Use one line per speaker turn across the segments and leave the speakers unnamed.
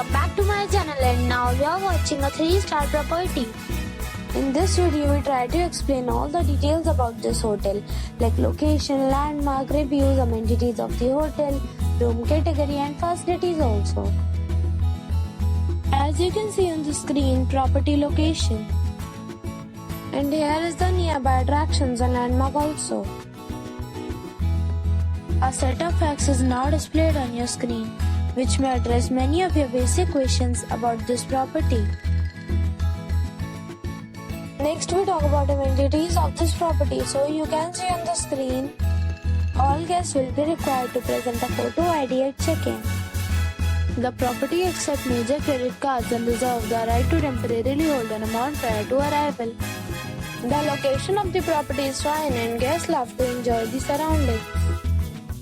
welcome back to my channel, and now we are watching a 3-star property. In this video we try to explain all the details about this hotel, like location, landmark, reviews, amenities of the hotel, room category and facilities also. As you can see on the screen, property location. And here is the nearby attractions and landmark also. A set of facts is now displayed on your screen, which may address many of your basic questions about this property. Next we talk about amenities of this property. So you can see on the screen, all guests will be required to present a photo ID at check-in. The property accepts major credit cards and reserves the right to temporarily hold an amount prior to arrival. The location of the property is fine and guests love to enjoy the surroundings.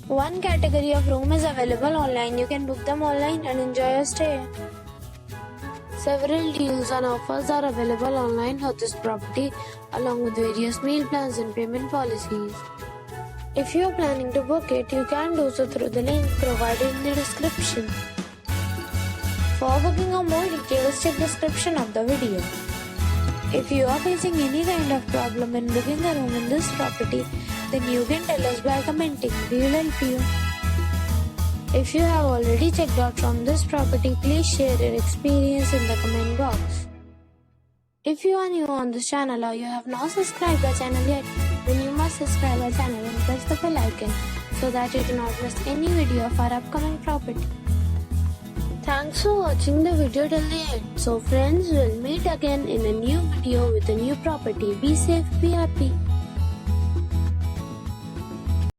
One category of room is available online. You can book them online and enjoy your stay. Several deals and offers are available online for this property, along with various meal plans and payment policies. If you are planning to book it, you can do so through the link provided in the description. For booking or more details, check the description of the video. If you are facing any kind of problem in booking a room in this property, then you can tell us by commenting. We will help you. If you have already checked out from this property, please share your experience in the comment box. If you are new on this channel or you have not subscribed our channel yet, then you must subscribe our channel and press the bell icon so that you do not miss any video of our upcoming property. Thanks for watching the video till the end. So friends, we'll meet again in a new video with a new property. Be safe, be happy.